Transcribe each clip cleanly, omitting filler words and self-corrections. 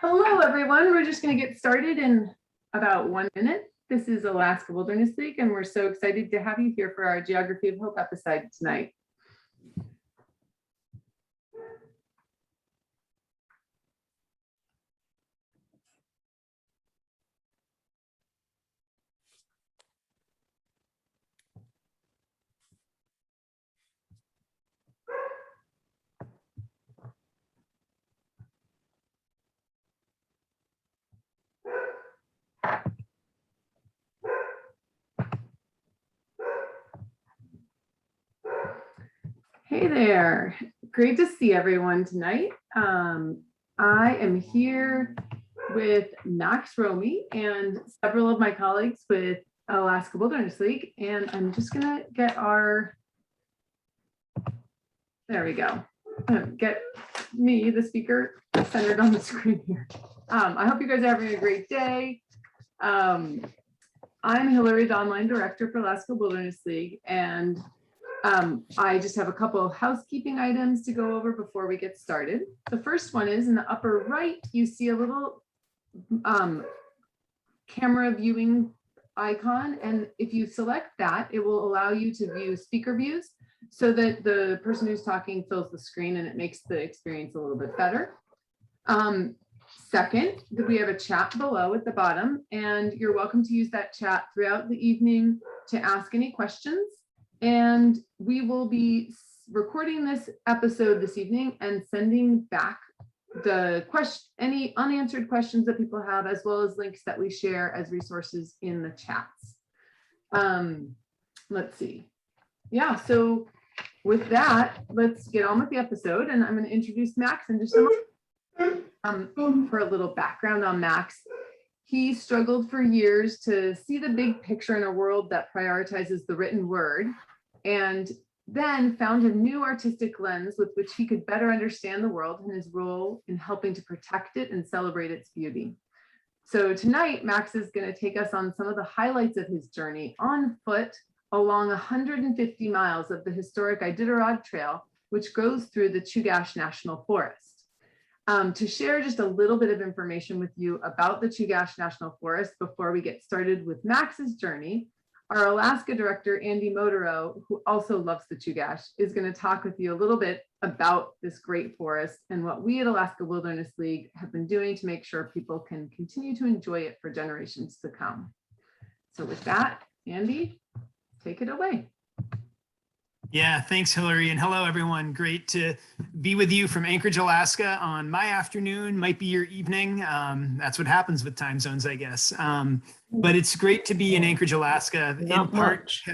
Hello, everyone. We're just going to get started in about 1 minute. This is Alaska Wilderness League, and we're so excited to have you here for our Geography of Hope episode tonight. Hey there, great to see everyone tonight. I am here with Max Romey and several of my colleagues with Alaska Wilderness League, and I'm just gonna get there we go, get me, the speaker, centered on the screen here. I hope you guys are having a great day. I'm Hillary, the online director for Alaska Wilderness League, and I just have a couple of housekeeping items to go over before we get started. The first one is in the upper right, you see a little camera viewing icon. And if you select that, it will allow you to view speaker views so that the person who's talking fills the screen and it makes the experience a little bit better. Second, we have a chat below at the bottom, and you're welcome to use that chat throughout the evening to ask any questions. And we will be recording this episode this evening and sending back the any unanswered questions that people have, as well as links that we share as resources in the chats. Let's see. Yeah, so with that, let's get on with the episode, and I'm going to introduce Max in just a moment. For a little background on Max, he struggled for years to see the big picture in a world that prioritizes the written word, and then found a new artistic lens with which he could better understand the world and his role in helping to protect it and celebrate its beauty. So tonight, Max is going to take us on some of the highlights of his journey on foot along 150 miles of the historic Iditarod Trail, which goes through the Chugach National Forest. To share just a little bit of information with you about the Chugach National Forest before we get started with Max's journey, our Alaska director, Andy Motoro, who also loves the Chugach, is going to talk with you a little bit about this great forest and what we at Alaska Wilderness League have been doing to make sure people can continue to enjoy it for generations to come. So with that, Andy, take it away. Yeah, thanks, Hillary, and hello, everyone. Great to be with you from Anchorage, Alaska on my afternoon, might be your evening. That's what happens with time zones, I guess. But it's great to be in Anchorage, Alaska. Not much.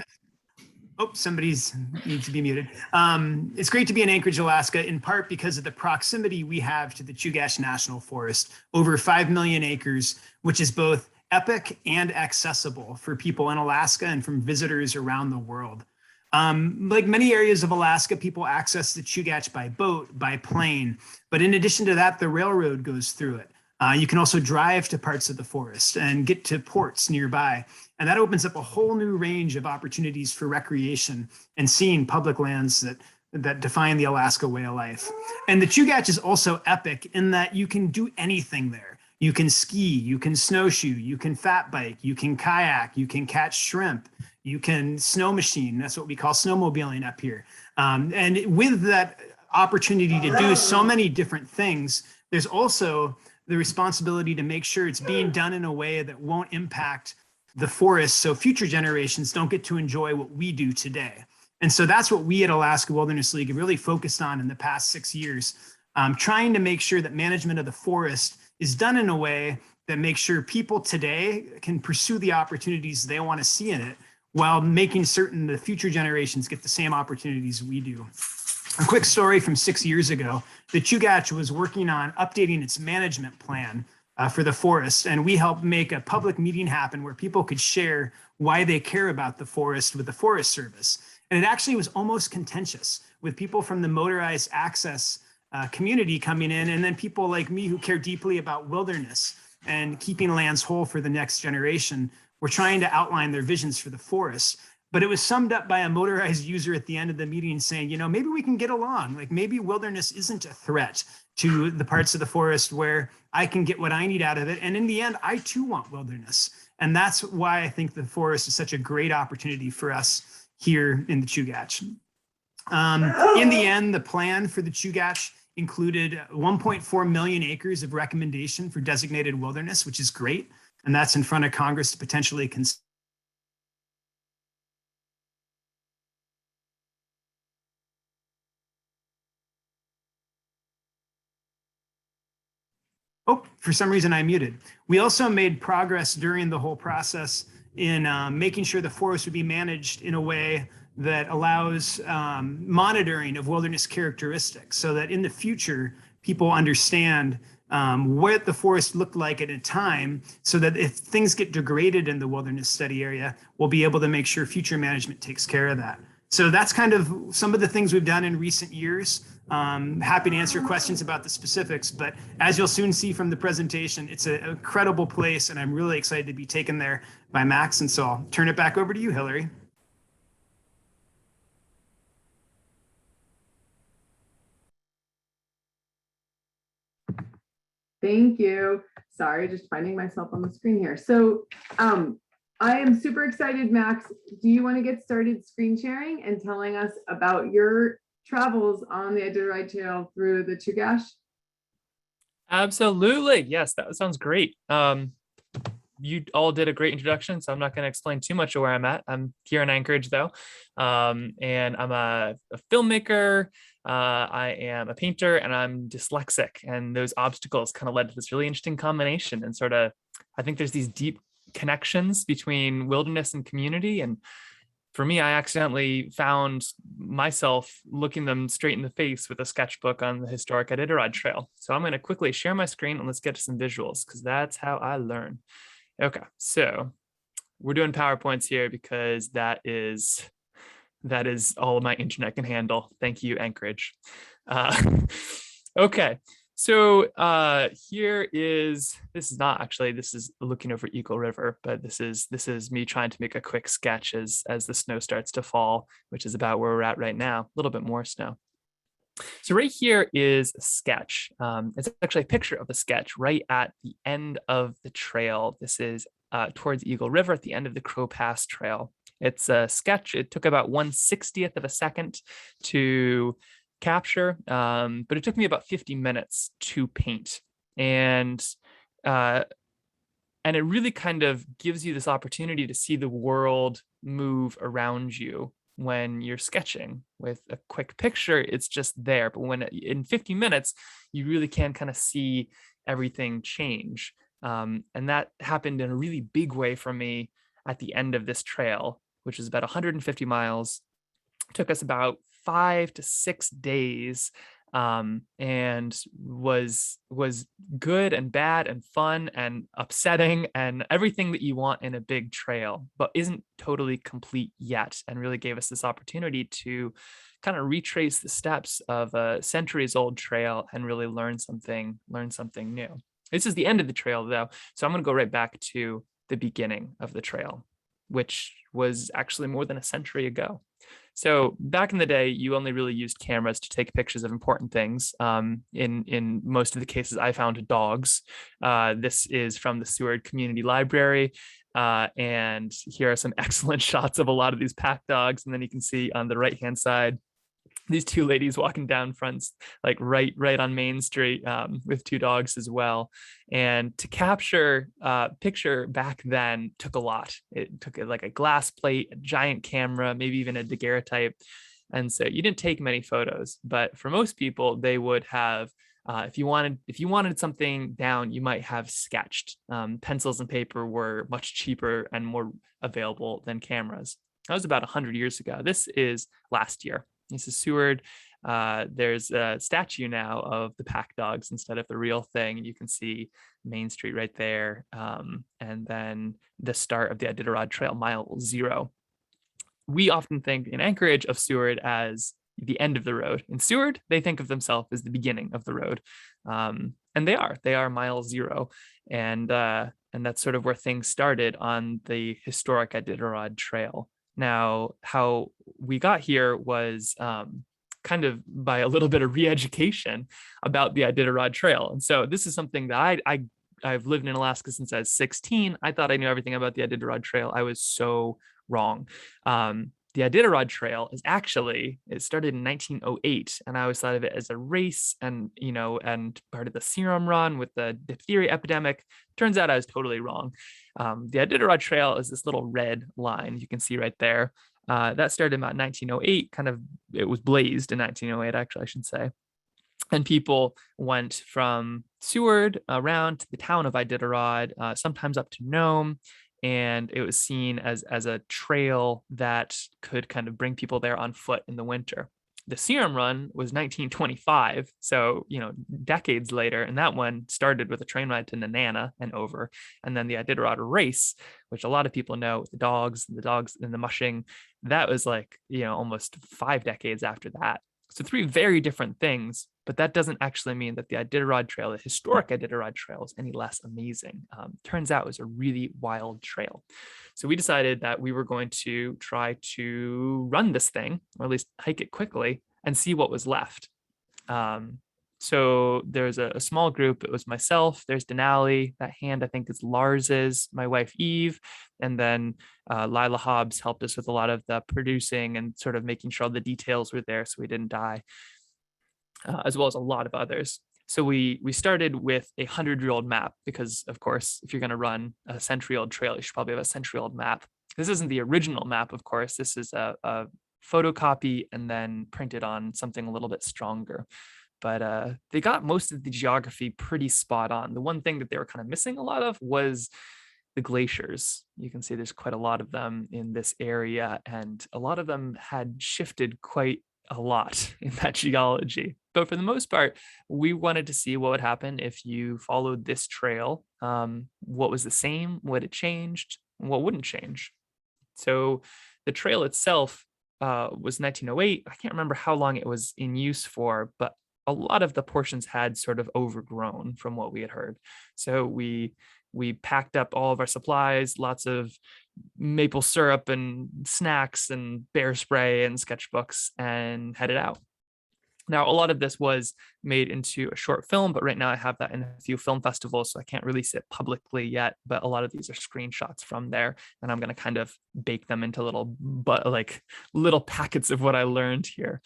Oh, somebody's needs to be muted. It's great to be in Anchorage, Alaska, in part because of the proximity we have to the Chugach National Forest, over 5 million acres, which is both epic and accessible for people in Alaska and from visitors around the world. Like many areas of Alaska, people access the Chugach by boat, by plane. But in addition to that, the railroad goes through it. You can also drive to parts of the forest and get to ports nearby. And that opens up a whole new range of opportunities for recreation and seeing public lands that define the Alaska way of life. And the Chugach is also epic in that you can do anything there. You can ski, you can snowshoe, you can fat bike, you can kayak, you can catch shrimp, you can snow machine. That's what we call snowmobiling up here. And with that opportunity to do so many different things, there's also the responsibility to make sure it's being done in a way that won't impact the forest so future generations don't get to enjoy what we do today. And so that's what we at Alaska Wilderness League have really focused on in the past 6 years, trying to make sure that management of the forest is done in a way that makes sure people today can pursue the opportunities they want to see in it, while making certain the future generations get the same opportunities we do. A quick story from 6 years ago, the Chugach was working on updating its management plan for the forest, and we helped make a public meeting happen where people could share why they care about the forest with the Forest Service. And it actually was almost contentious, with people from the motorized access community coming in, and then people like me who care deeply about wilderness and keeping lands whole for the next generation were trying to outline their visions for the forest. But it was summed up by a motorized user at the end of the meeting saying, you know, maybe we can get along. Like maybe wilderness isn't a threat to the parts of the forest where I can get what I need out of it. And in the end, I too want wilderness. And that's why I think the forest is such a great opportunity for us here in the Chugach. In the end, the plan for the Chugach included 1.4 million acres of recommendation for designated wilderness, which is great. And that's in front of Congress to potentially consider. Oh, for some reason I muted. We also made progress during the whole process in making sure the forest would be managed in a way that allows monitoring of wilderness characteristics so that in the future, people understand what the forest looked like at a time, so that if things get degraded in the wilderness study area, we'll be able to make sure future management takes care of that. So that's kind of some of the things we've done in recent years. Happy to answer questions about the specifics, but as you'll soon see from the presentation, it's an incredible place, and I'm really excited to be taken there by Max. And so I'll turn it back over to you, Hillary. Thank you. Sorry, just finding myself on the screen here. So I am super excited, Max. Do you want to get started screen sharing and telling us about your travels on the Iditarod Trail through the Chugach? Absolutely. Yes, that sounds great. You all did a great introduction, so I'm not going to explain too much of where I'm at. I'm here in Anchorage, though, and I'm a filmmaker. I am a painter, and I'm dyslexic. And those obstacles kind of led to this really interesting combination. And sort of, I think there's these deep connections between wilderness and community. And for me, I accidentally found myself looking them straight in the face with a sketchbook on the historic Iditarod Trail. So I'm going to quickly share my screen and let's get to some visuals, because that's how I learn. Okay, so we're doing PowerPoints here because that is all my internet can handle. Thank you, Anchorage. Okay, so this is looking over Eagle River, but this is me trying to make a quick sketch as the snow starts to fall, which is about where we're at right now, a little bit more snow. So right here is a sketch. It's actually a picture of a sketch right at the end of the trail. This is towards Eagle River at the end of the Crow Pass Trail. It's a sketch. It took about 1/60th of a second to capture, but it took me about 50 minutes to paint. And it really kind of gives you this opportunity to see the world move around you. When you're sketching with a quick picture, it's just there. But when in 50 minutes, you really can kind of see everything change. And that happened in a really big way for me at the end of this trail, which is about 150 miles. It took us about 5 to 6 days, and was good and bad and fun and upsetting and everything that you want in a big trail, but isn't totally complete yet, and really gave us this opportunity to kind of retrace the steps of a centuries-old trail and really learn something new. This is the end of the trail, though, so I'm going to go right back to the beginning of the trail, which was actually more than a century ago. So back in the day, you only really used cameras to take pictures of important things. In most of the cases, I found dogs. This is from the Seward Community Library. And here are some excellent shots of a lot of these pack dogs. And then you can see on the right-hand side, these two ladies walking down fronts, like right on Main Street, with two dogs as well. And to capture a picture back then took a lot. It took like a glass plate, a giant camera, maybe even a daguerreotype. And so you didn't take many photos, but for most people, they would have, if you wanted something down, you might have sketched. Pencils and paper were much cheaper and more available than cameras. That was about 100 years ago. This is last year. This is Seward. There's a statue now of the pack dogs instead of the real thing. You can see Main Street right there. And then the start of the Iditarod Trail, mile 0. We often think in Anchorage of Seward as the end of the road. In Seward, they think of themselves as the beginning of the road. And they are mile 0. And that's sort of where things started on the historic Iditarod Trail. Now, how we got here was kind kind of by a little bit of re-education about the Iditarod Trail. And so this is something that I've lived in Alaska since I was 16. I thought I knew everything about the Iditarod Trail. I was so wrong. The Iditarod Trail it started in 1908, and I always thought of it as a race and part of the serum run with the diphtheria epidemic. Turns out I was totally wrong. The Iditarod Trail is this little red line you can see right there. That started about 1908, it was blazed in 1908, actually, I should say. And people went from Seward around to the town of Iditarod, sometimes up to Nome. And it was seen as a trail that could kind of bring people there on foot in the winter. The Serum Run was 1925, so decades later, and that one started with a train ride to Nenana and over, and then the Iditarod Race, which a lot of people know, the dogs and the mushing, that was almost 5 decades after that. So 3 very different things, but that doesn't actually mean that the Iditarod Trail, the historic Iditarod Trail, is any less amazing. Turns out it was a really wild trail. So we decided that we were going to try to run this thing, or at least hike it quickly, and see what was left. So there's a small group. It was myself, there's Denali, that hand I think is Lars's, my wife Eve, and then Lila Hobbs helped us with a lot of the producing and sort of making sure all the details were there so we didn't die, as well as a lot of others. So we started with a 100-year-old map because, of course, if you're going to run a century-old trail, you should probably have a century-old map. This isn't the original map, of course. This is a photocopy and then printed on something a little bit stronger. But they got most of the geography pretty spot on. The one thing that they were kind of missing a lot of was the glaciers. You can see there's quite a lot of them in this area, and a lot of them had shifted quite a lot in that geology. But for the most part, we wanted to see what would happen if you followed this trail. What was the same, what had changed, and what wouldn't change. So the trail itself was 1908. I can't remember how long it was in use for, but a lot of the portions had sort of overgrown from what we had heard. So we packed up all of our supplies, lots of maple syrup and snacks and bear spray and sketchbooks, and headed out. Now, a lot of this was made into a short film, but right now I have that in a few film festivals, so I can't release it publicly yet, but a lot of these are screenshots from there, and I'm going to kind of bake them into little packets of what I learned here.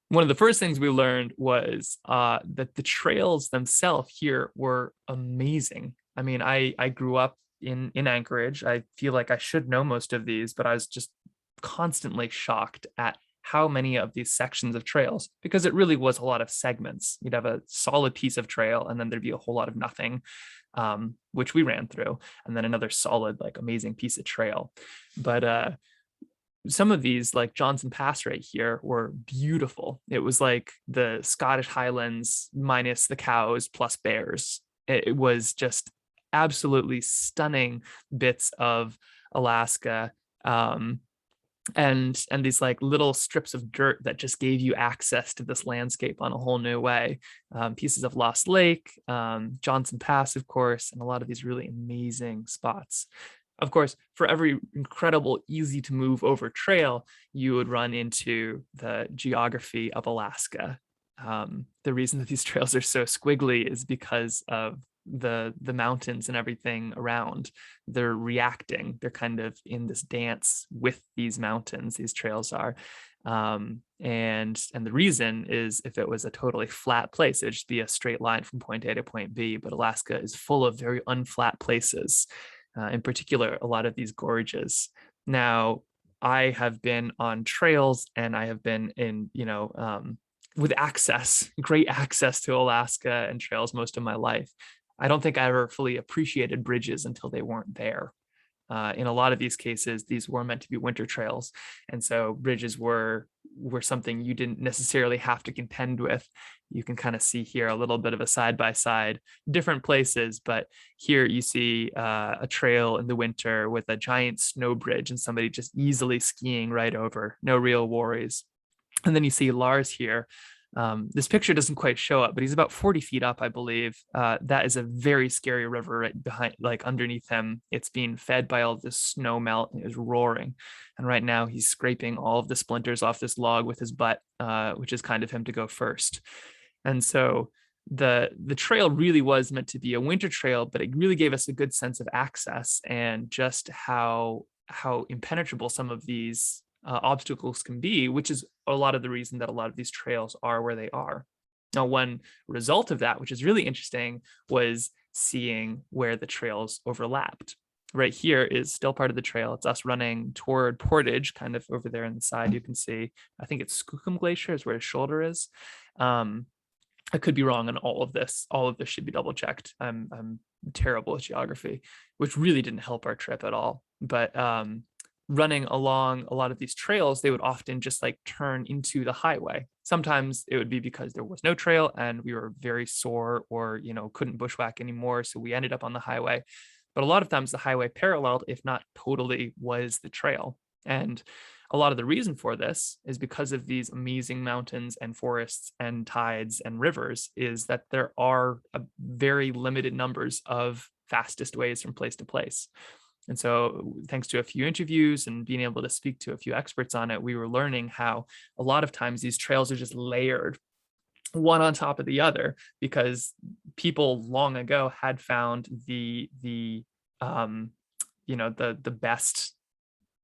One of the first things we learned was that the trails themselves here were amazing. I mean, I grew up in Anchorage. I feel like I should know most of these, but I was just constantly shocked at how many of these sections of trails, because it really was a lot of segments. You'd have a solid piece of trail, and then there'd be a whole lot of nothing, which we ran through, and then another solid, amazing piece of trail. But some of these, like Johnson Pass right here, were beautiful. It was like the Scottish Highlands minus the cows plus bears. It was just absolutely stunning bits of Alaska. And these little strips of dirt that just gave you access to this landscape on a whole new way. Pieces of Lost Lake, Johnson Pass, of course, and a lot of these really amazing spots. Of course, for every incredible, easy to move over trail, you would run into the geography of Alaska. The reason that these trails are so squiggly is because of the mountains and everything around. They're reacting. They're kind of in this dance with these mountains. These trails are. And the reason is, if it was a totally flat place, it'd just be a straight line from point A to point B. But Alaska is full of very unflat places. In particular, a lot of these gorges. Now, I have been on trails, and I have been in, with great access to Alaska and trails most of my life. I don't think I ever fully appreciated bridges until they weren't there. In a lot of these cases, these were meant to be winter trails. And so bridges were something you didn't necessarily have to contend with. You can kind of see here a little bit of a side-by-side, different places, but here you see a trail in the winter with a giant snow bridge and somebody just easily skiing right over, no real worries. And then you see Lars here This picture doesn't quite show up, but he's about 40 feet up, I believe. That is a very scary river right behind, like underneath him. It's being fed by all this snow melt and is roaring. And right now he's scraping all of the splinters off this log with his butt, which is kind of him to go first. And so the trail really was meant to be a winter trail, but it really gave us a good sense of access and just how impenetrable some of these obstacles can be, which is a lot of the reason that a lot of these trails are where they are. Now, one result of that, which is really interesting, was seeing where the trails overlapped. Right here is still part of the trail. It's us running toward Portage, kind of over there on the side. You can see, I think it's Skookum Glacier is where his shoulder is. I could be wrong on all of this. All of this should be double checked. I'm terrible at geography, which really didn't help our trip at all. But running along a lot of these trails, they would often just like turn into the highway. Sometimes it would be because there was no trail and we were very sore or, couldn't bushwhack anymore. So we ended up on the highway. But a lot of times the highway paralleled, if not totally, was the trail. And a lot of the reason for this is because of these amazing mountains and forests and tides and rivers, is that there are a very limited numbers of fastest ways from place to place. And so thanks to a few interviews and being able to speak to a few experts on it, we were learning how a lot of times these trails are just layered one on top of the other, because people long ago had found the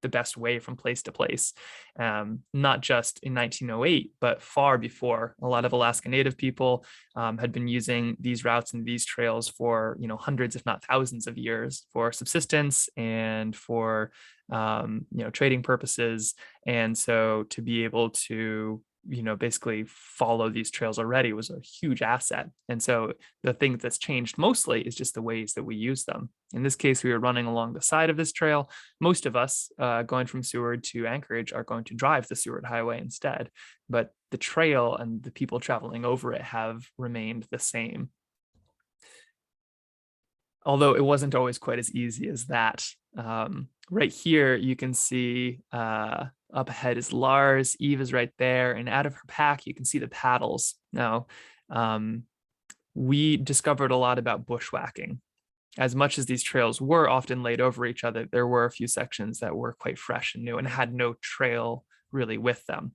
best way from place to place, not just in 1908, but far before. A lot of Alaska Native people had been using these routes and these trails for hundreds, if not thousands of years, for subsistence and for trading purposes. And so to be able to basically follow these trails already was a huge asset. And so the thing that's changed mostly is just the ways that we use them. In this case, we were running along the side of this trail. Most of us going from Seward to Anchorage are going to drive the Seward Highway instead, but the trail and the people traveling over it have remained the same. Although it wasn't always quite as easy as that. Right here, you can see up ahead is Lars. Eve is right there. And out of her pack, you can see the paddles. Now, we discovered a lot about bushwhacking. As much as these trails were often laid over each other, there were a few sections that were quite fresh and new and had no trail really with them.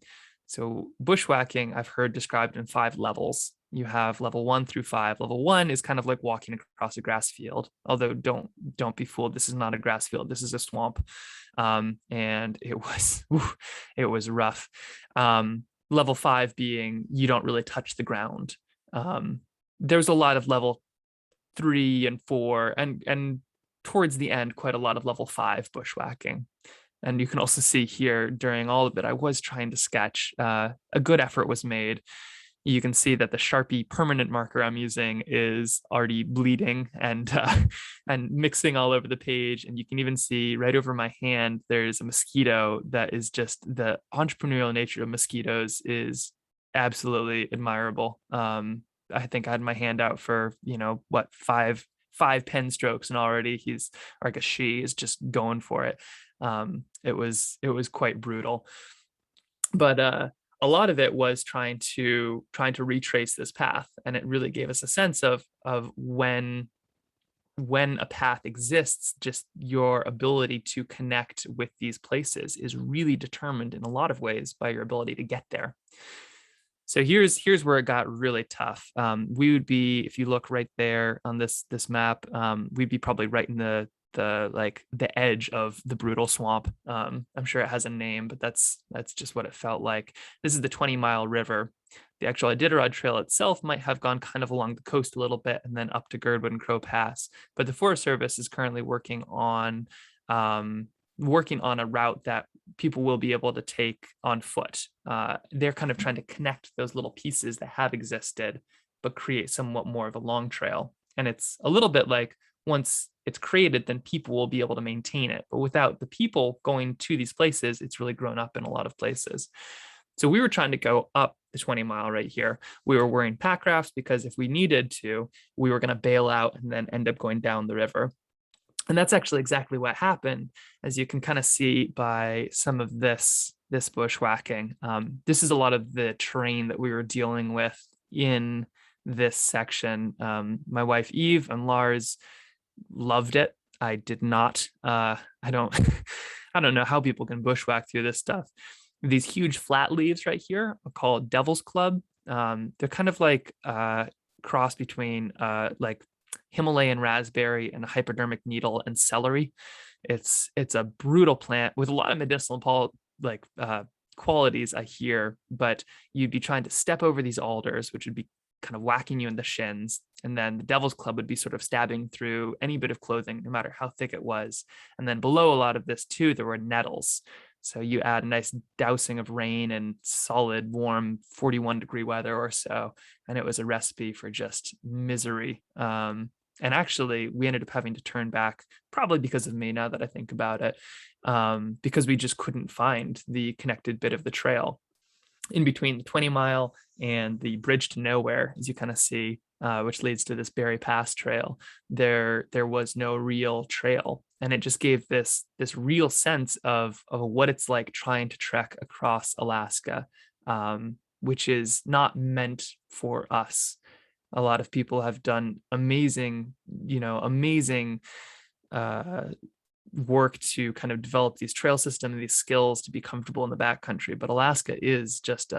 So bushwhacking, I've heard described in 5 levels. You have level 1 through 5. Level 1 is kind of like walking across a grass field. Although don't be fooled. This is not a grass field. This is a swamp. And it was rough. Level 5 being you don't really touch the ground. There's a lot of level 3 and 4 and towards the end, quite a lot of level 5 bushwhacking. And you can also see here during all of it, I was trying to sketch. A good effort was made. You can see that the Sharpie permanent marker I'm using is already bleeding and mixing all over the page. And you can even see right over my hand, there's a mosquito that is just, the entrepreneurial nature of mosquitoes is absolutely admirable. I think I had my hand out for, five pen strokes, and already he's, or I guess she is just going for it. It was quite brutal, but a lot of it was trying to retrace this path, and it really gave us a sense of when a path exists, just your ability to connect with these places is really determined in a lot of ways by your ability to get there. So here's where it got really tough. We would be, if you look right there on this map, we'd be probably right in the edge of the brutal swamp. I'm sure it has a name, but that's just what it felt like. This is the 20-mile river. The actual Iditarod Trail itself might have gone kind of along the coast a little bit and then up to Girdwood and Crow Pass. But the Forest Service is currently working on a route that people will be able to take on foot. They're kind of trying to connect those little pieces that have existed, but create somewhat more of a long trail. And it's a little bit like, once it's created, then people will be able to maintain it. But without the people going to these places, it's really grown up in a lot of places. So we were trying to go up the 20-mile right here. We were wearing pack rafts because if we needed to, we were going to bail out and then end up going down the river. And that's actually exactly what happened, as you can kind of see by some of this bushwhacking. This is a lot of the terrain that we were dealing with in this section. My wife Eve and Lars loved it. I did not. I don't I don't know how people can bushwhack through this stuff. These huge flat leaves right here are called Devil's Club. They're kind of like cross between like Himalayan raspberry and a hypodermic needle and celery. It's a brutal plant with a lot of medicinal qualities, I hear, but you'd be trying to step over these alders, which would be kind of whacking you in the shins. And then the Devil's Club would be sort of stabbing through any bit of clothing, no matter how thick it was. And then below a lot of this too, there were nettles. So you add a nice dousing of rain and solid, warm 41-degree weather or so, and it was a recipe for just misery. And actually, we ended up having to turn back, probably because of me, now that I think about it, because we just couldn't find the connected bit of the trail in between the 20-mile and the bridge to nowhere, as you kind of see, which leads to this Berry Pass trail. There was no real trail, and it just gave this real sense of what it's like trying to trek across Alaska, which is not meant for us. A lot of people have done amazing work to kind of develop these trail systems, these skills to be comfortable in the backcountry. But Alaska is just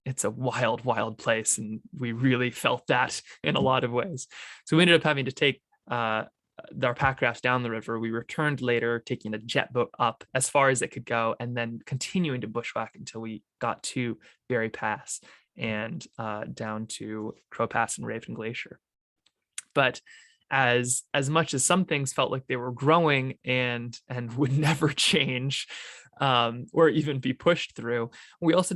it's a wild, wild place. And we really felt that in a lot of ways. So we ended up having to take our packrafts down the river. We returned later, taking a jet boat up as far as it could go, and then continuing to bushwhack until we got to Berry Pass and down to Crow Pass and Raven Glacier. But as much as some things felt like they were growing and would never change, or even be pushed through, we also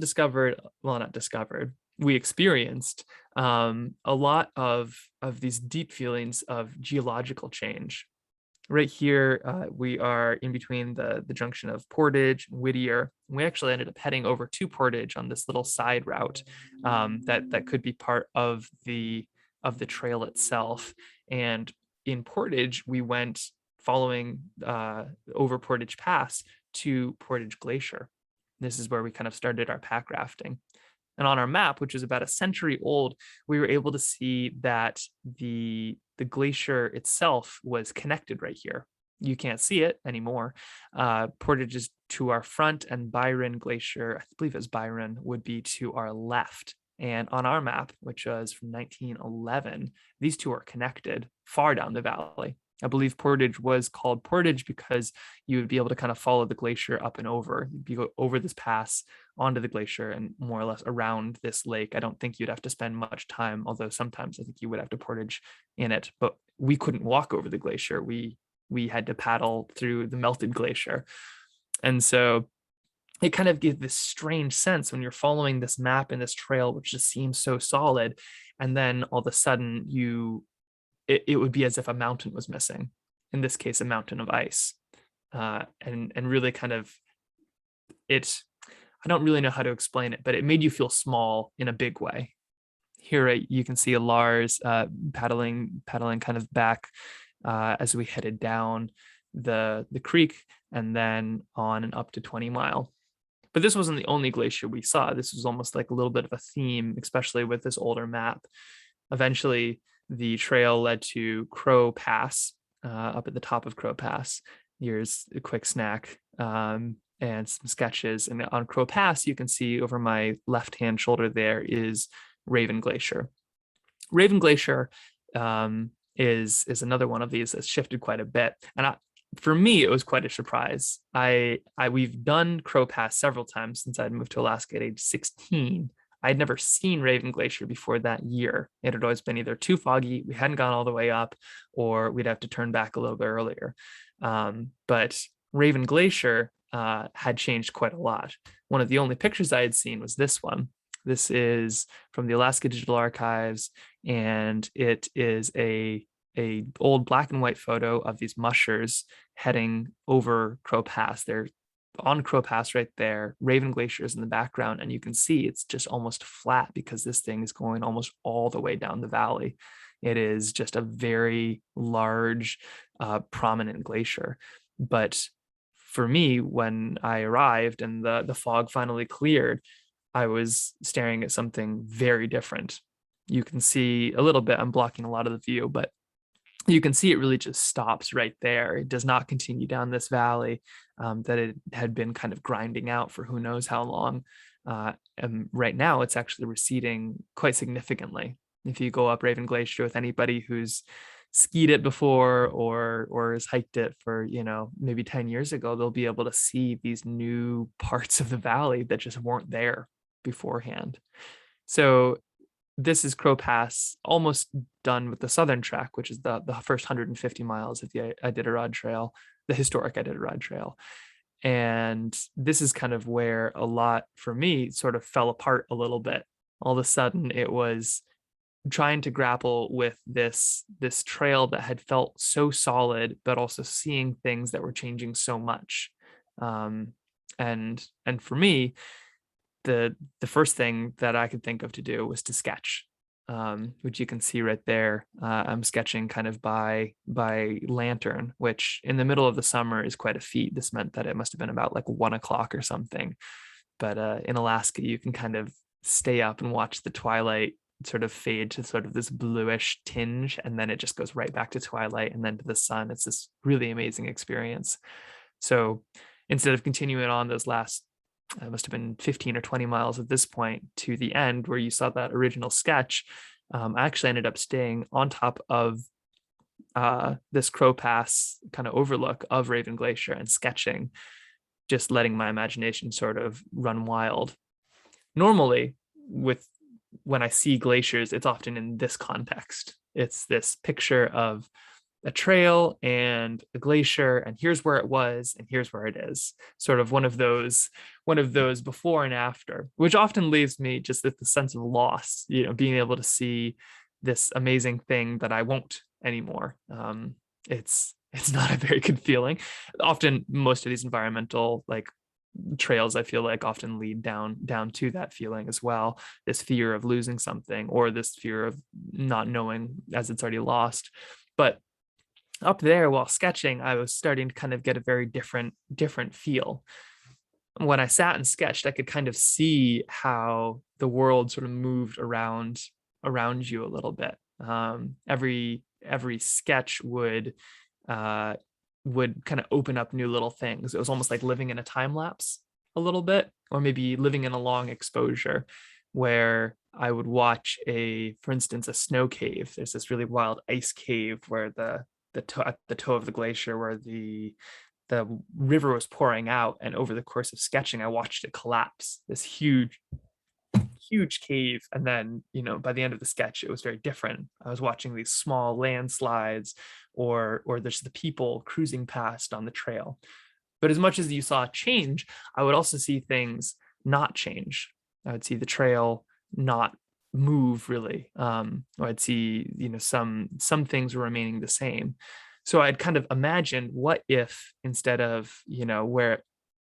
we experienced a lot of these deep feelings of geological change. Right here, we are in between the junction of Portage and Whittier. We actually ended up heading over to Portage on this little side route that could be part of the trail itself. And in Portage, we went following over Portage Pass to Portage Glacier. This is where we kind of started our pack rafting. And on our map, which is about a century old, we were able to see that the glacier itself was connected right here. You can't see it anymore. Portage is to our front, and Byron Glacier, I believe it's Byron, would be to our left. And on our map, which was from 1911, these two are connected far down the valley. I believe Portage was called Portage because you would be able to kind of follow the glacier up and over. You'd go over this pass onto the glacier and more or less around this lake. I don't think you'd have to spend much time, although sometimes I think you would have to portage in it. But we couldn't walk over the glacier. We had to paddle through the melted glacier. And so it kind of gives this strange sense when you're following this map and this trail, which just seems so solid. And then all of a sudden it would be as if a mountain was missing, in this case, a mountain of ice. And really kind of I don't really know how to explain it, but it made you feel small in a big way. Here you can see a Lars paddling kind of back as we headed down the creek and then on and up to 20-mile. But this wasn't the only glacier we saw. This was almost like a little bit of a theme, especially with this older map. Eventually, the trail led to Crow Pass, up at the top of Crow Pass. Here's a quick snack and some sketches. And on Crow Pass, you can see over my left-hand shoulder there is Raven Glacier. Raven Glacier is another one of these that's shifted quite a bit. And for me, it was quite a surprise. We've done Crow Pass several times since I'd moved to Alaska at age 16. I'd never seen Raven Glacier before that year. It had always been either too foggy, we hadn't gone all the way up, or we'd have to turn back a little bit earlier. But Raven Glacier had changed quite a lot. One of the only pictures I had seen was this one. This is from the Alaska Digital Archives, and it is a old black and white photo of these mushers heading over Crow Pass. They're on Crow Pass right there. Raven Glacier is in the background, and you can see it's just almost flat because this thing is going almost all the way down the valley. It is just a very large, prominent glacier. But for me, when I arrived and the fog finally cleared, I was staring at something very different. You can see a little bit, I'm blocking a lot of the view, but you can see it really just stops right there. It does not continue down this valley that it had been kind of grinding out for who knows how long. And right now it's actually receding quite significantly. If you go up Raven Glacier with anybody who's skied it before or has hiked it for, maybe 10 years ago, they'll be able to see these new parts of the valley that just weren't there beforehand. So this is Crow Pass, almost done with the southern track, which is the first 150 miles of the Iditarod Trail, the historic Iditarod Trail. And this is kind of where a lot for me sort of fell apart a little bit. All of a sudden it was trying to grapple with this trail that had felt so solid, but also seeing things that were changing so much. And for me, the first thing that I could think of to do was to sketch, which you can see right there. I'm sketching kind of by lantern, which in the middle of the summer is quite a feat. This meant that it must have been about like 1 o'clock or something. But in Alaska, you can kind of stay up and watch the twilight sort of fade to sort of this bluish tinge, and then it just goes right back to twilight and then to the sun. It's this really amazing experience. So instead of continuing on those last, it must have been 15 or 20 miles at this point to the end where you saw that original sketch, I actually ended up staying on top of this Crow Pass kind of overlook of Raven Glacier and sketching, just letting my imagination sort of run wild. Normally, when I see glaciers, it's often in this context. It's this picture of a trail and a glacier, and here's where it was, and here's where it is. Sort of one of those before and after, which often leaves me just with the sense of loss, being able to see this amazing thing that I won't anymore. It's not a very good feeling. Often, most of these environmental trails, I feel like, often lead down to that feeling as well, this fear of losing something or this fear of not knowing as it's already lost. But up there while sketching, I was starting to kind of get a very different feel. When I sat and sketched, I could kind of see how the world sort of moved around you a little bit. Every sketch would kind of open up new little things. It was almost like living in a time lapse a little bit, or maybe living in a long exposure where I would watch for instance, a snow cave. There's this really wild ice cave where at the toe of the glacier where the river was pouring out. And over the course of sketching, I watched it collapse, this huge cave. And then, by the end of the sketch, it was very different. I was watching these small landslides or there's the people cruising past on the trail. But as much as you saw change, I would also see things not change. I would see the trail not move really, or I'd see some things were remaining the same. So I'd kind of imagine, what if instead of where it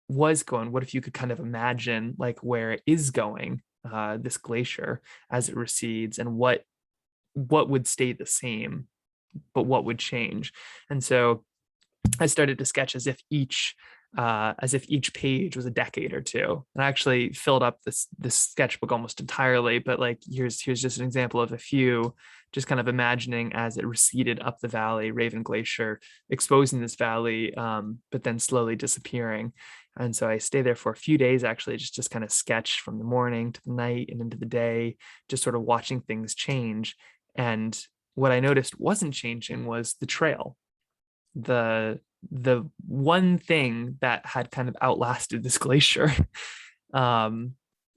was going, what if you could kind of imagine like where it is going, this glacier as it recedes, and what would stay the same, but what would change. And so I started to sketch as if each page was a decade or two. And I actually filled up this sketchbook almost entirely, but here's just an example of a few, just kind of imagining as it receded up the valley, Raven Glacier exposing this valley, but then slowly disappearing. And so I stay there for a few days, actually, just kind of sketch from the morning to the night and into the day, just sort of watching things change. And what I noticed wasn't changing was the trail. The one thing that had kind of outlasted this glacier and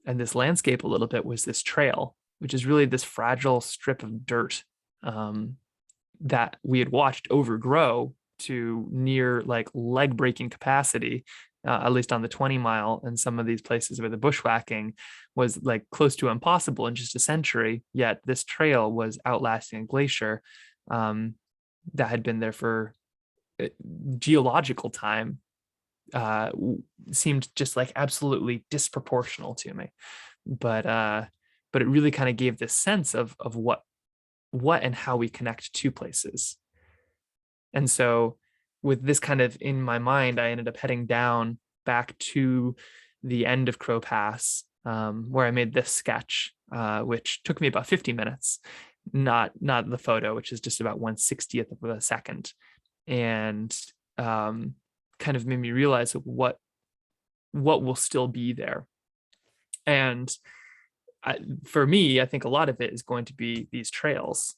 this landscape a little bit was this trail, which is really this fragile strip of dirt that we had watched overgrow to near leg breaking capacity, at least on the 20-mile, and some of these places where the bushwhacking was close to impossible in just a century. Yet this trail was outlasting a glacier that had been there for geological time, seemed just absolutely disproportional to me. But it really kind of gave this sense of what what and how we connect to places. And so with this kind of in my mind, I ended up heading down back to the end of Crow Pass, where I made this sketch, which took me about 50 minutes, not the photo, which is just about 1/60th of a second. And kind of made me realize what will still be there. And for me, I think a lot of it is going to be these trails.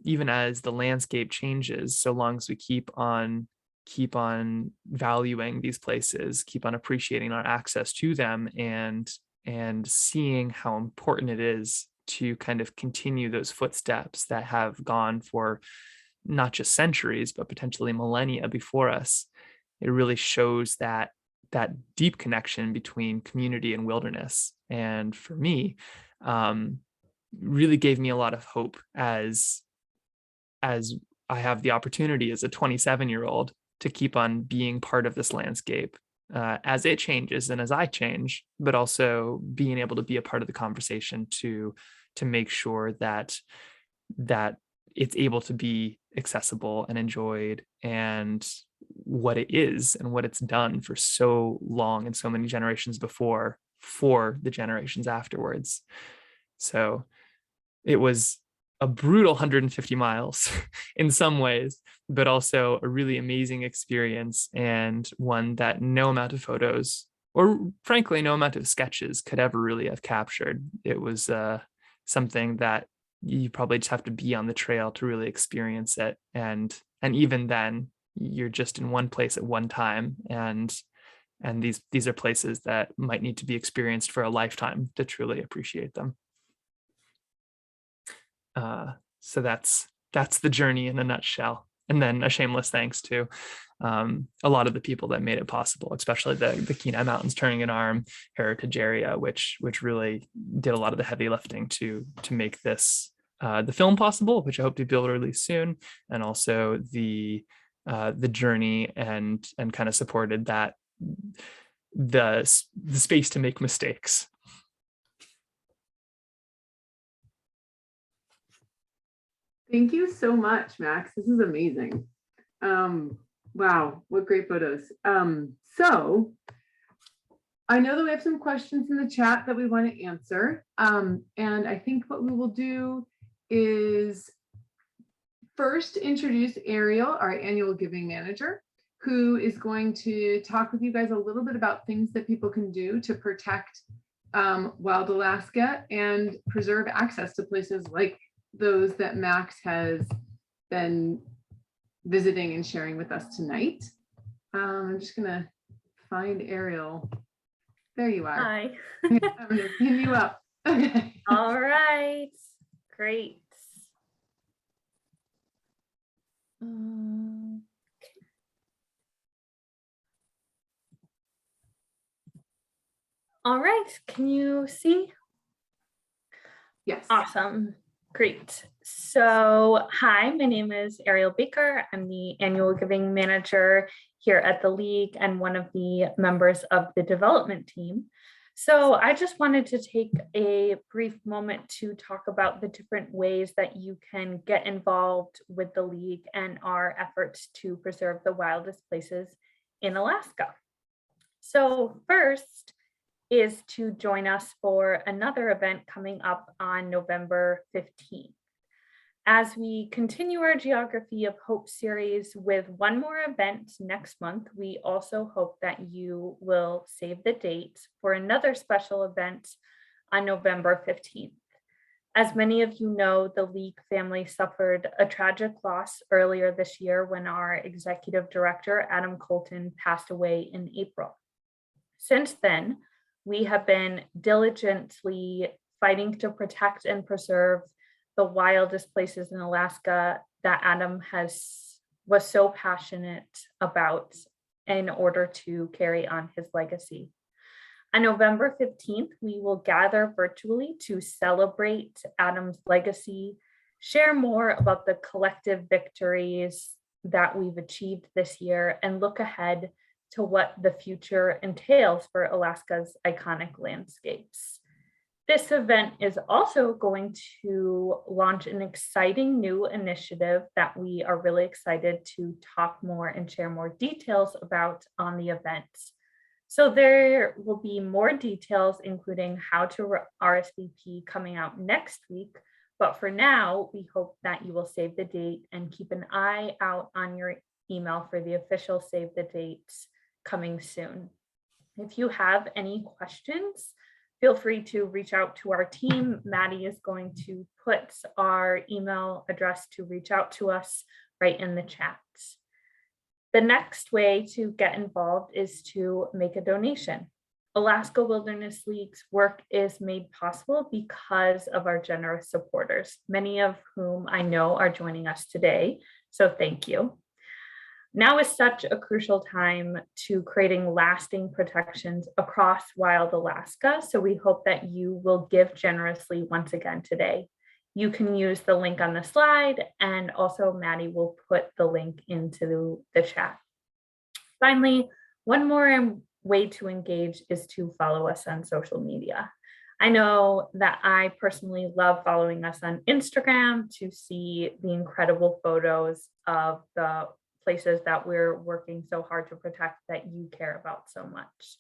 Even as the landscape changes, so long as we keep on valuing these places, keep on appreciating our access to them, and seeing how important it is to kind of continue those footsteps that have gone for not just centuries, but potentially millennia before us. It really shows that deep connection between community and wilderness. And for me, really gave me a lot of hope as I have the opportunity as a 27-year-old to keep on being part of this landscape as it changes and as I change, but also being able to be a part of the conversation to make sure that it's able to be accessible and enjoyed, and what it is and what it's done for so long and so many generations before for the generations afterwards. So it was a brutal 150 miles in some ways, but also a really amazing experience, and one that no amount of photos, or frankly, no amount of sketches, could ever really have captured. It was something that you probably just have to be on the trail to really experience it. And even then, you're just in one place at one time. And these are places that might need to be experienced for a lifetime to truly appreciate them. So that's the journey in a nutshell. And then a shameless thanks to a lot of the people that made it possible, especially the Kenai Mountains Turning an Arm Heritage Area, which really did a lot of the heavy lifting to make this the film possible, which I hope to be able to release soon, and also the journey and kind of supported that the space to make mistakes. Thank you so much, Max. This is amazing. Wow, what great photos. So I know that we have some questions in the chat that we want to answer. And I think what we will do is first introduce Ariel, our annual giving manager, who is going to talk with you guys a little bit about things that people can do to protect wild Alaska and preserve access to places like those that Max has been visiting and sharing with us tonight. I'm just gonna find Ariel. There you are. Hi. I'm gonna pin you up. Okay. All right. Great. All right. Can you see? Yes. Awesome. Great. So, hi, my name is Ariel Baker. I'm the annual giving manager here at the League and one of the members of the development team. So I just wanted to take a brief moment to talk about the different ways that you can get involved with the League and our efforts to preserve the wildest places in Alaska. So first is to join us for another event coming up on November 15th. As we continue our Geography of Hope series with one more event next month, we also hope that you will save the date for another special event on November 15th. As many of you know, the League family suffered a tragic loss earlier this year when our executive director, Adam Colton, passed away in April. Since then, we have been diligently fighting to protect and preserve the wildest places in Alaska that Adam was so passionate about in order to carry on his legacy. On November 15th, we will gather virtually to celebrate Adam's legacy, share more about the collective victories that we've achieved this year, and look ahead to what the future entails for Alaska's iconic landscapes. This event is also going to launch an exciting new initiative that we are really excited to talk more and share more details about on the event. So there will be more details, including how to RSVP, coming out next week. But for now, we hope that you will save the date and keep an eye out on your email for the official save the dates coming soon. If you have any questions, feel free to reach out to our team. Maddie is going to put our email address to reach out to us right in the chat. The next way to get involved is to make a donation. Alaska Wilderness League's work is made possible because of our generous supporters, many of whom I know are joining us today. So thank you. Now is such a crucial time to creating lasting protections across wild Alaska. So we hope that you will give generously once again today. You can use the link on the slide, and also Maddie will put the link into the chat. Finally, one more way to engage is to follow us on social media. I know that I personally love following us on Instagram to see the incredible photos of the places that we're working so hard to protect that you care about so much.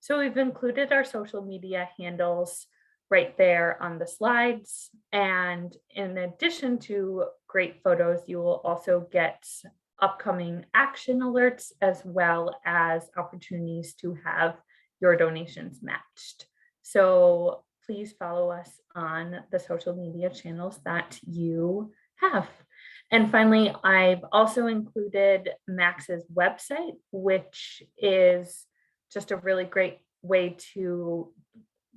So we've included our social media handles right there on the slides. And in addition to great photos, you will also get upcoming action alerts, as well as opportunities to have your donations matched. So please follow us on the social media channels that you have. And finally, I've also included Max's website, which is just a really great way to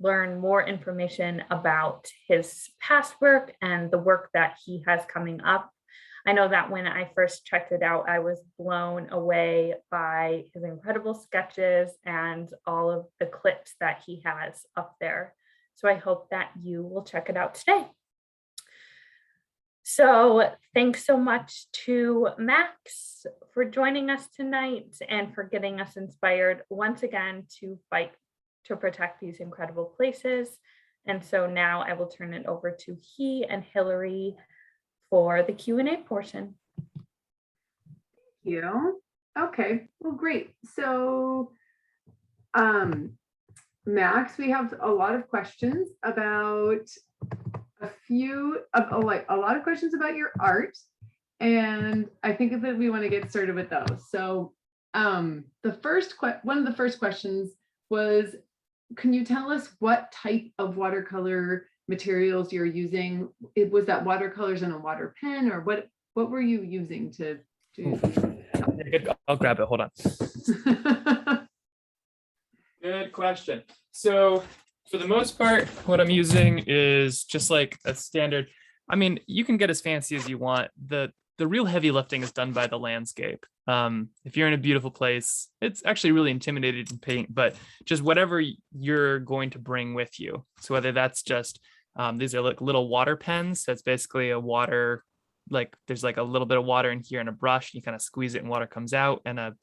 learn more information about his past work and the work that he has coming up. I know that when I first checked it out, I was blown away by his incredible sketches and all of the clips that he has up there. So I hope that you will check it out today. So thanks so much to Max for joining us tonight and for getting us inspired once again to fight to protect these incredible places. And so now I will turn it over to he and Hillary for the Q&A portion. Thank you. Okay, well, great. So Max, we have a lot of questions about a lot of questions about your art, and I think that we want to get started with those. So one of the first questions was, can you tell us what type of watercolor materials you're using? Was that watercolors in a water pen, or what were you using to do? I'll grab it. Hold on. Good question. So for the most part, what I'm using is just like a standard. I mean, you can get as fancy as you want. The real heavy lifting is done by the landscape. If you're in a beautiful place, it's actually really intimidating to paint, but just whatever you're going to bring with you. So whether that's just, these are like little water pens. That's basically a water, like there's like a little bit of water in here and a brush, you kind of squeeze it and water comes out, and a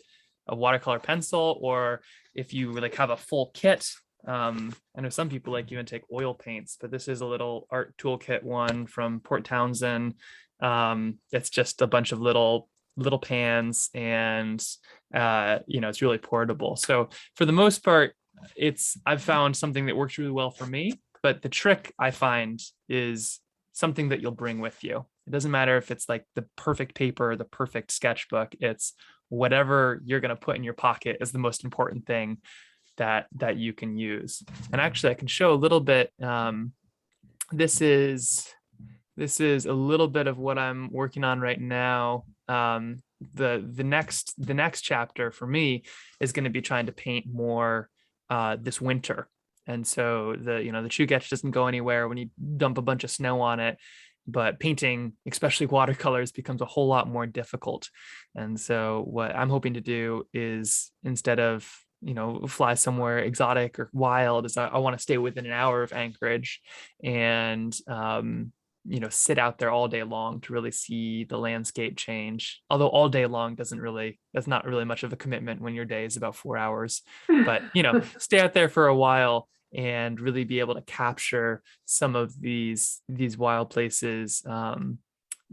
watercolor pencil. Or if you like have a full kit, I know some people like even take oil paints, but this is a little art toolkit one from Port Townsend. It's just a bunch of little pans, and it's really portable. So for the most part, I've found something that works really well for me. But the trick I find is something that you'll bring with you. It doesn't matter if it's like the perfect paper or the perfect sketchbook. It's whatever you're going to put in your pocket is the most important thing that you can use. And actually, I can show a little bit. This is a little bit of what I'm working on right now. The next chapter for me is going to be trying to paint more this winter. And so the Chugach doesn't go anywhere when you dump a bunch of snow on it, but painting, especially watercolors, becomes a whole lot more difficult. And so what I'm hoping to do is, instead of fly somewhere exotic or wild, is I want to stay within an hour of Anchorage and sit out there all day long to really see the landscape change. Although all day long that's not really much of a commitment when your day is about 4 hours, but stay out there for a while and really be able to capture some of these wild places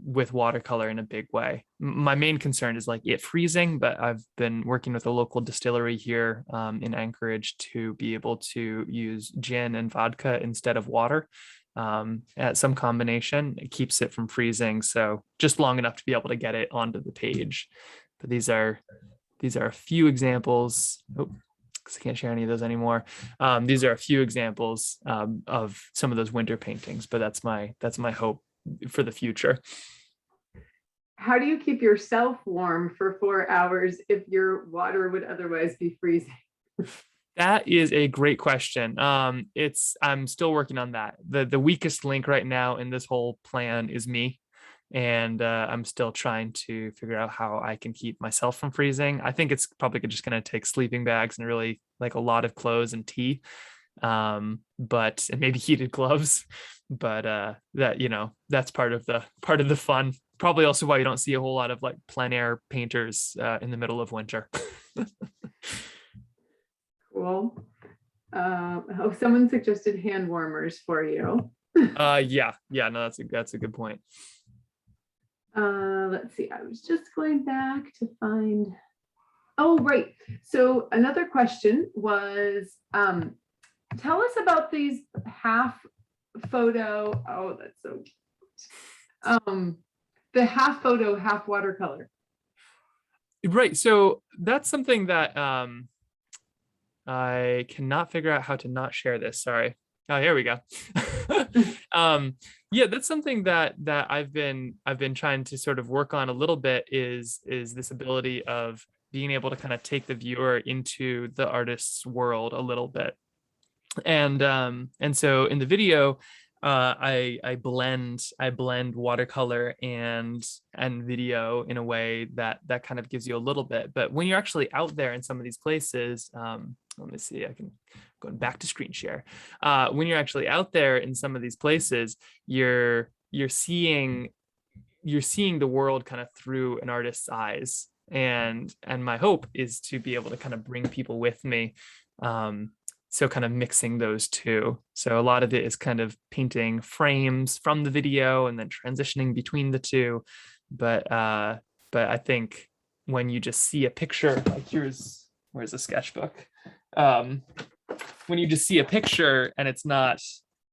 with watercolor in a big way. My main concern is like it freezing, but I've been working with a local distillery here in Anchorage to be able to use gin and vodka instead of water at some combination. It keeps it from freezing, so just long enough to be able to get it onto the page. But these are a few examples. Oh, because I can't share any of those anymore. These are a few examples of some of those winter paintings, but that's my hope for the future. How do you keep yourself warm for 4 hours if your water would otherwise be freezing? That is a great question. I'm still working on that. The weakest link right now in this whole plan is me. And I'm still trying to figure out how I can keep myself from freezing. I think it's probably just going to take sleeping bags and really like a lot of clothes and tea, and maybe heated gloves. But that's part of the fun. Probably also why you don't see a whole lot of like plein air painters in the middle of winter. Cool. Someone suggested hand warmers for you. Yeah, no, that's a good point. Let's see, I was just going back to find, oh, right. So another question was, tell us about these half photo, oh, that's so cute. The half photo, half watercolor. Right, so that's something that I cannot figure out how to not share this, sorry. Oh, here we go. Yeah, that's something that I've been trying to sort of work on a little bit is this ability of being able to kind of take the viewer into the artist's world a little bit. And so in the video, I blend watercolor and video in a way that kind of gives you a little bit. But when you're actually out there in some of these places, let me see, I can go back to screen share. When you're actually out there in some of these places, you're seeing the world kind of through an artist's eyes. And my hope is to be able to kind of bring people with me. So kind of mixing those two. So a lot of it is kind of painting frames from the video and then transitioning between the two. But I think when you just see a picture, like where's a sketchbook? When you just see a picture and it's not,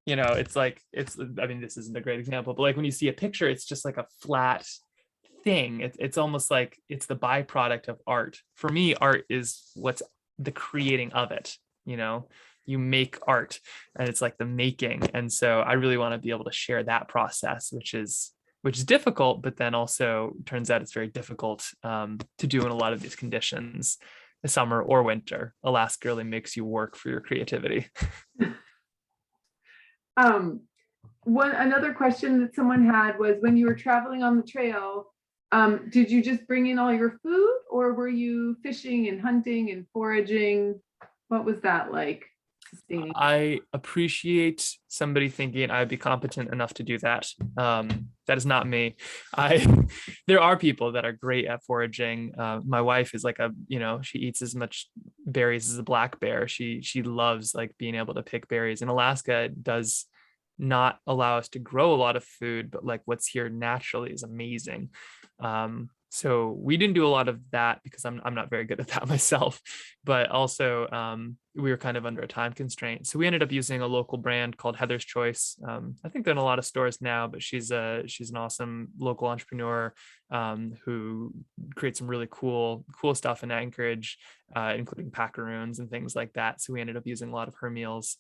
I mean, this isn't a great example, but like when you see a picture, it's just like a flat thing. It's almost like it's the byproduct of art. For me, art is what's the creating of it. You make art and it's like the making. And so I really want to be able to share that process, which is difficult, but then also turns out it's very difficult to do in a lot of these conditions, summer or winter. Alaska really makes you work for your creativity. Another question that someone had was, when you were traveling on the trail, did you just bring in all your food, or were you fishing and hunting and foraging? What was that like? I appreciate somebody thinking I'd be competent enough to do that. That is not me. There are people that are great at foraging. My wife is like she eats as much berries as a black bear. She loves like being able to pick berries. In Alaska, it does not allow us to grow a lot of food, but like what's here naturally is amazing. So we didn't do a lot of that because I'm not very good at that myself, but also we were kind of under a time constraint. So we ended up using a local brand called Heather's Choice. I think they're in a lot of stores now, but she's an awesome local entrepreneur who creates some really cool stuff in Anchorage, including macaroons and things like that. So we ended up using a lot of her meals,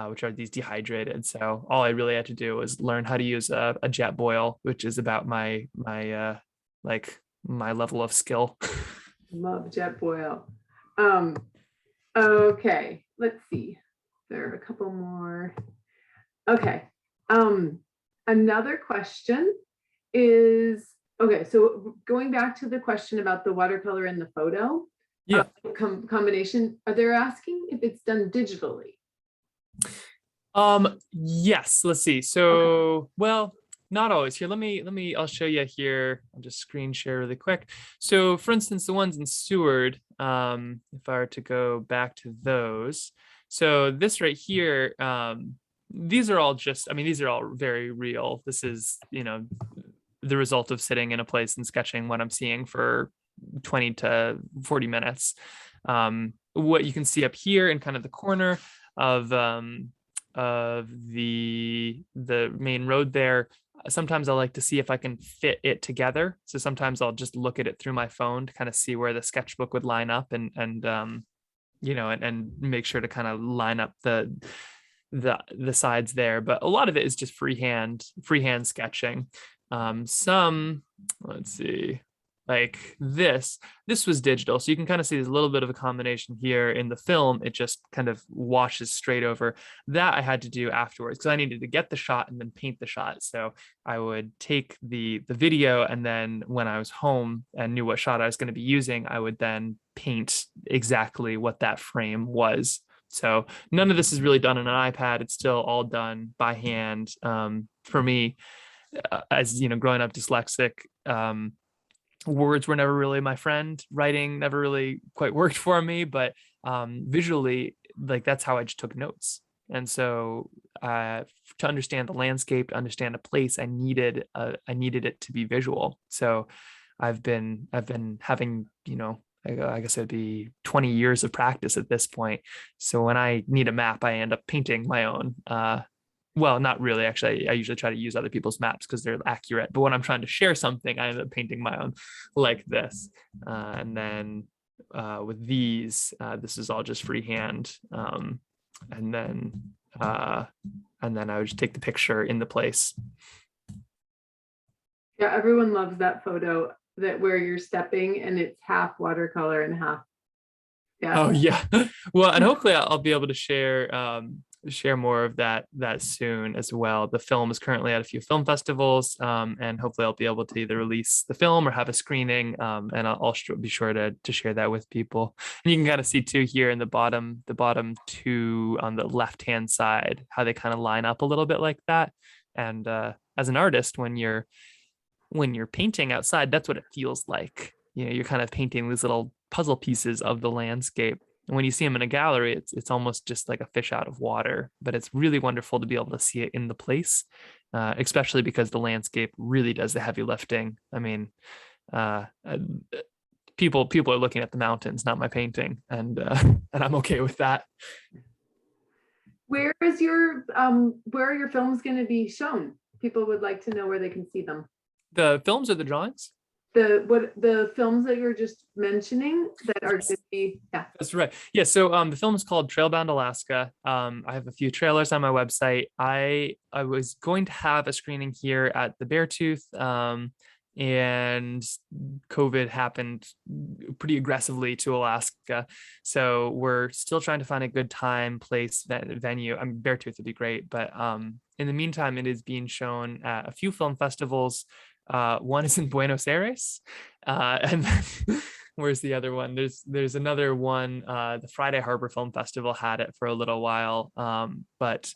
which are these dehydrated. So all I really had to do was learn how to use a jet boil, which is about my level of skill. Love jet boil. Okay, let's see. There are a couple more. Okay. Another question is, okay, so going back to the question about the watercolor and the photo combination, they're asking if it's done digitally. Yes, let's see. So, well, Not always. Here, I'll show you here. I'll just screen share really quick. So for instance, the ones in Seward, if I were to go back to those, so this right here, these are all just, I mean, these are all very real. This is, the result of sitting in a place and sketching what I'm seeing for 20 to 40 minutes. What you can see up here in kind of the corner of the main road there, sometimes I like to see if I can fit it together. So sometimes I'll just look at it through my phone to kind of see where the sketchbook would line up and make sure to kind of line up the sides there. But a lot of it is just freehand sketching. Let's see, like this was digital, so you can kind of see there's a little bit of a combination here. In the film, it just kind of washes straight over. That I had to do afterwards because I needed to get the shot and then paint the shot. So I would take the video, and then when I was home and knew what shot I was going to be using, I would then paint exactly what that frame was. So none of this is really done on an iPad. It's still all done by hand. For me, as growing up dyslexic, words were never really my friend. Writing never really quite worked for me, but visually, like that's how I just took notes. And so to understand the landscape, to understand a place, I needed it to be visual. So I've been having, I guess it'd be 20 years of practice at this point. So when I need a map, I end up painting my own. Well, not really. Actually, I usually try to use other people's maps because they're accurate. But when I'm trying to share something, I end up painting my own like this. And then with these, this is all just freehand. And then I would just take the picture in the place. Yeah, everyone loves that photo where you're stepping and it's half watercolor and half. Yeah. Oh yeah. Well, and hopefully I'll be able to share more of that soon as well. The film is currently at a few film festivals, and hopefully I'll be able to either release the film or have a screening, and I'll be sure to share that with people. And you can kind of see too here in the bottom two on the left hand side how they kind of line up a little bit like that. And as an artist, when you're painting outside, that's what it feels like. You're kind of painting these little puzzle pieces of the landscape. And when you see them in a gallery, it's almost just like a fish out of water, but it's really wonderful to be able to see it in the place, especially because the landscape really does the heavy lifting. I mean, people are looking at the mountains, not my painting, and I'm okay with that. Where are your films going to be shown? People would like to know where they can see them. The films or the drawings? The films that you're just mentioning that are going to be, yeah. That's right. Yeah. So the film is called Trailbound Alaska. I have a few trailers on my website. I was going to have a screening here at the Beartooth, and COVID happened pretty aggressively to Alaska. So we're still trying to find a good time, place, venue. I mean, Beartooth would be great, but in the meantime, it is being shown at a few film festivals. One is in Buenos Aires, and then where's the other one? There's another one. The Friday Harbor Film Festival had it for a little while, but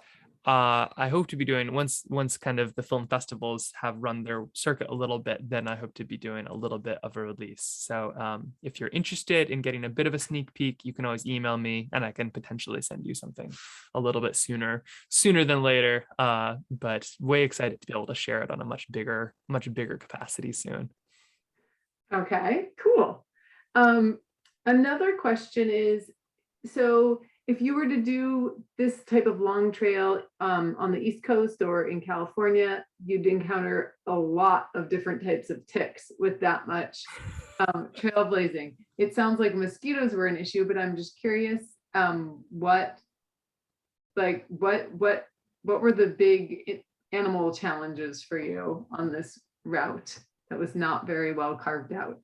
I hope to be doing once kind of the film festivals have run their circuit a little bit, then I hope to be doing a little bit of a release. So if you're interested in getting a bit of a sneak peek, you can always email me and I can potentially send you something a little bit sooner than later. But way excited to be able to share it on a much bigger capacity soon. Okay, cool. Another question is, so if you were to do this type of long trail on the East Coast or in California, you'd encounter a lot of different types of ticks with that much trailblazing. It sounds like mosquitoes were an issue, but I'm just curious, what were the big animal challenges for you on this route that was not very well carved out?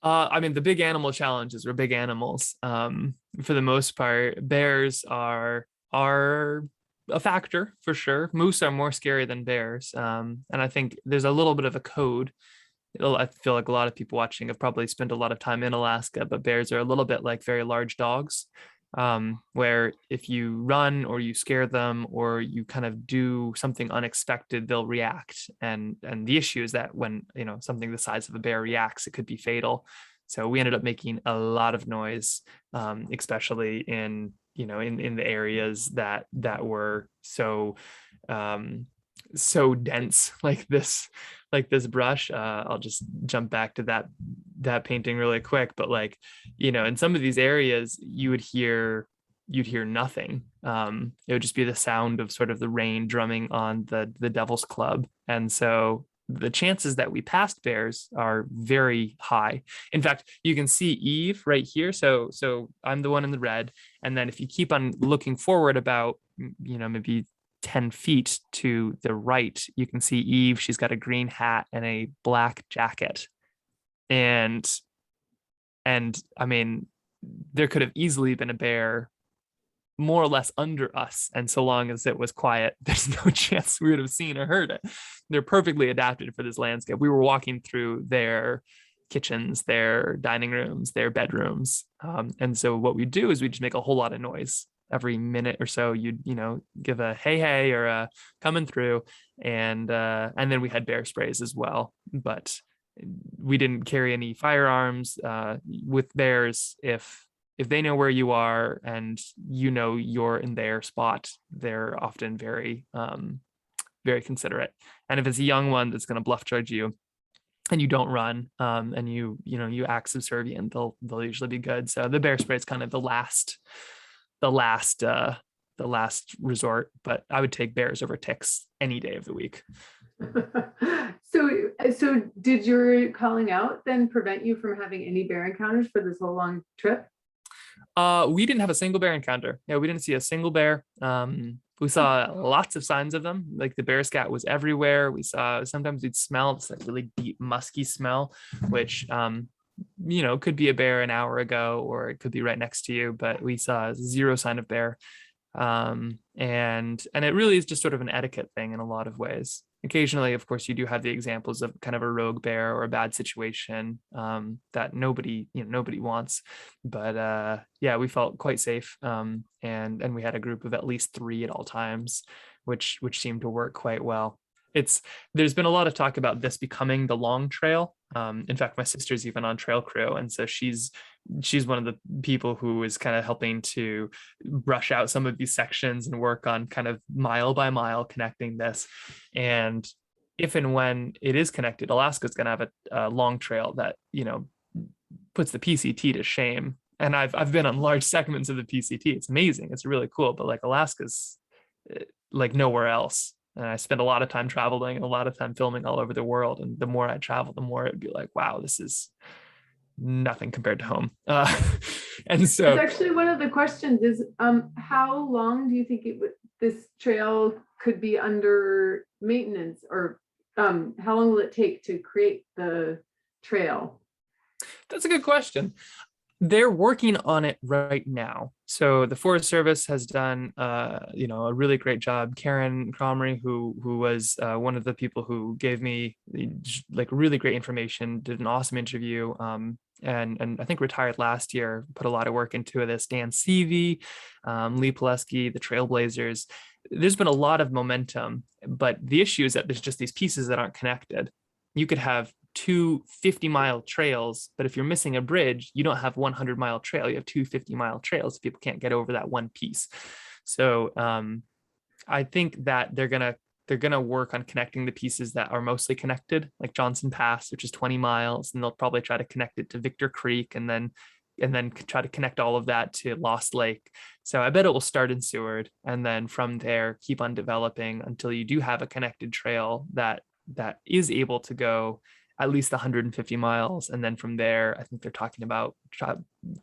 I mean, the big animal challenges were big animals. For the most part, bears are a factor for sure. Moose are more scary than bears. And I think there's a little bit of a code. I feel like a lot of people watching have probably spent a lot of time in Alaska, but bears are a little bit like very large dogs. where if you run or you scare them or you kind of do something unexpected, they'll react. And the issue is that when, something the size of a bear reacts, it could be fatal. So we ended up making a lot of noise, especially in the areas that were so dense, like this brush. I'll just jump back to that painting really quick, but in some of these areas you'd hear nothing. It would just be the sound of sort of the rain drumming on the Devil's Club. And so the chances that we passed bears are very high. In fact, you can see Eve right here. So I'm the one in the red. And then if you keep on looking forward about, maybe 10 feet to the right, you can see Eve. She's got a green hat and a black jacket. And I mean, there could have easily been a bear more or less under us. And so long as it was quiet, there's no chance we would have seen or heard it. They're perfectly adapted for this landscape. We were walking through their kitchens, their dining rooms, their bedrooms. And so what we do is we just make a whole lot of noise. Every minute or so, you'd, give a hey, or a coming through. And then we had bear sprays as well. But we didn't carry any firearms. With bears, if they know where you are and you're in their spot, they're often very, very considerate. And if it's a young one that's going to bluff charge you and you don't run, and you act subservient, they'll usually be good. So the bear spray is kind of the last resort, but I would take bears over ticks any day of the week. So did your calling out then prevent you from having any bear encounters for this whole long trip? We didn't have a single bear encounter. Yeah, we didn't see a single bear. We saw lots of signs of them. Like the bear scat was everywhere. We saw, sometimes we'd smell this really deep, musky smell, which, could be a bear an hour ago, or it could be right next to you, but we saw zero sign of bear. And it really is just sort of an etiquette thing in a lot of ways. Occasionally, of course, you do have the examples of kind of a rogue bear or a bad situation that nobody wants. But yeah, we felt quite safe. And we had a group of at least 3 at all times, which seemed to work quite well. There's been a lot of talk about this becoming the long trail. In fact, my sister's even on trail crew, and so she's one of the people who is kind of helping to brush out some of these sections and work on kind of mile by mile connecting this. And if and when it is connected, Alaska's going to have a long trail that puts the PCT to shame. And I've been on large segments of the PCT. It's amazing. It's really cool. But Alaska's like nowhere else. And I spent a lot of time traveling and a lot of time filming all over the world. And the more I travel, the more it'd be like, wow, this is nothing compared to home. And so it's actually one of the questions is, how long do you think this trail could be under maintenance, or how long will it take to create the trail? That's a good question. They're working on it right now. So the Forest Service has done, a really great job. Karen Cromery, who was one of the people who gave me really great information, did an awesome interview, and I think retired last year, put a lot of work into this. Dan Seavey, Lee Pileski, the Trailblazers. There's been a lot of momentum, but the issue is that there's just these pieces that aren't connected. You could have 2 50-mile trails, but if you're missing a bridge, you don't have 100-mile trail. You have 2 50-mile trails. People can't get over that one piece. So I think that they're gonna work on connecting the pieces that are mostly connected, like Johnson Pass, which is 20 miles, and they'll probably try to connect it to Victor Creek, and then try to connect all of that to Lost Lake. So I bet it will start in Seward, and then from there keep on developing until you do have a connected trail that is able to go at least 150 miles. And then from there, I think they're talking about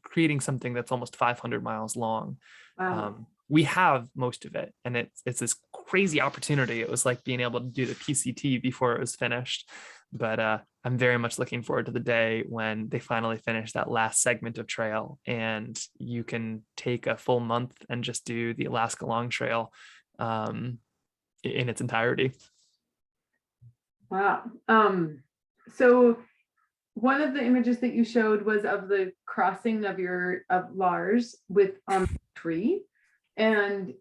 creating something that's almost 500 miles long. Wow. We have most of it, and it's this crazy opportunity. It was like being able to do the PCT before it was finished. But I'm very much looking forward to the day when they finally finish that last segment of trail, and you can take a full month and just do the Alaska Long Trail in its entirety. Wow. So one of the images that you showed was of the crossing of Lars with on the tree. And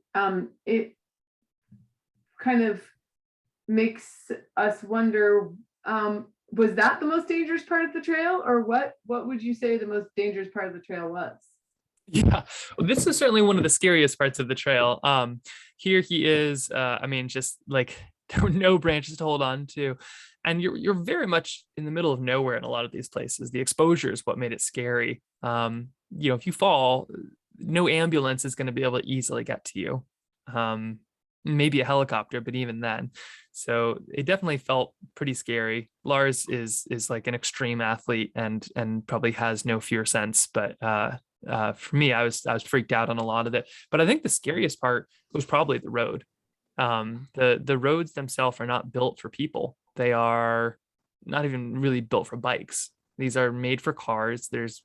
it kind of makes us wonder, was that the most dangerous part of the trail, or what would you say the most dangerous part of the trail was? Yeah, well, this is certainly one of the scariest parts of the trail. Here he is. I mean, just like there were no branches to hold on to, and you're very much in the middle of nowhere in a lot of these places. The exposure is what made it scary. If you fall, no ambulance is going to be able to easily get to you. Maybe a helicopter, but even then. So it definitely felt pretty scary. Lars is like an extreme athlete and probably has no fear sense, but for me, I was freaked out on a lot of it. But I think the scariest part was probably the road. The roads themselves are not built for people. They are not even really built for bikes. These are made for cars. There's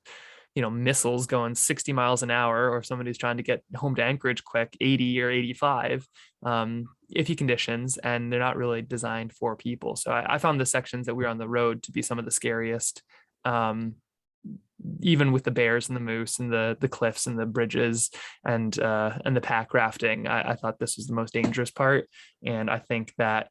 missiles going 60 miles an hour, or somebody's trying to get home to Anchorage quick, 80 or 85, iffy conditions, and they're not really designed for people. So I found the sections that we were on the road to be some of the scariest, even with the bears and the moose and the cliffs and the bridges and the pack rafting. I thought this was the most dangerous part. And I think that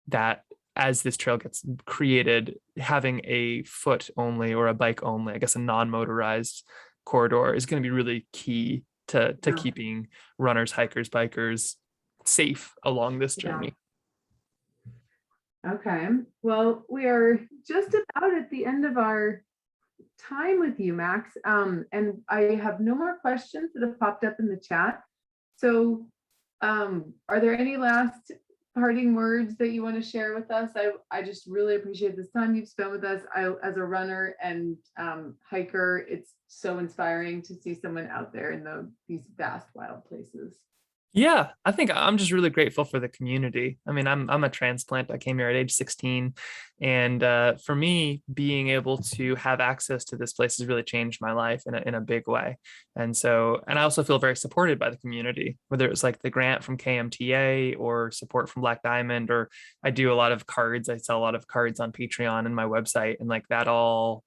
that as this trail gets created, having a foot only or a bike only, I guess a non-motorized corridor, is going to be really key to keeping runners, hikers, bikers safe along this journey. Okay, well, we are just about at the end of our time with you, Max, and I have no more questions that have popped up in the chat. So are there any last parting words that you want to share with us? I just really appreciate this time you've spent with us. As a runner and hiker, it's so inspiring to see someone out there in these vast wild places. Yeah, I think I'm just really grateful for the community. I mean, I'm a transplant. I came here at age 16. And for me, being able to have access to this place has really changed my life in a big way. And I also feel very supported by the community, whether it's like the grant from KMTA or support from Black Diamond, or I do a lot of cards. I sell a lot of cards on Patreon and my website. And like that all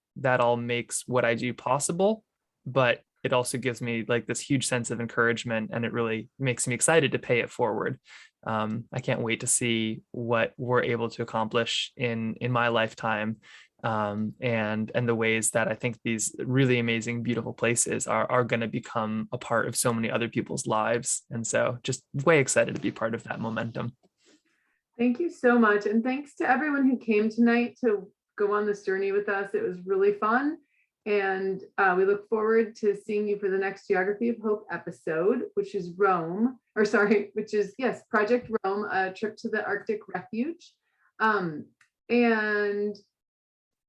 makes what I do possible. But it also gives me like this huge sense of encouragement, and it really makes me excited to pay it forward. I can't wait to see what we're able to accomplish in my lifetime, and the ways that I think these really amazing, beautiful places are going to become a part of so many other people's lives. And so just way excited to be part of that momentum. Thank you so much. And thanks to everyone who came tonight to go on this journey with us. It was really fun. And we look forward to seeing you for the next Geography of Hope episode, which is Project Rome, a trip to the Arctic Refuge. And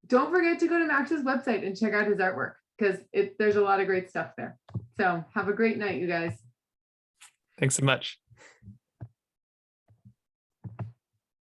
don't forget to go to Max's website and check out his artwork, because there's a lot of great stuff there. So have a great night, you guys. Thanks so much.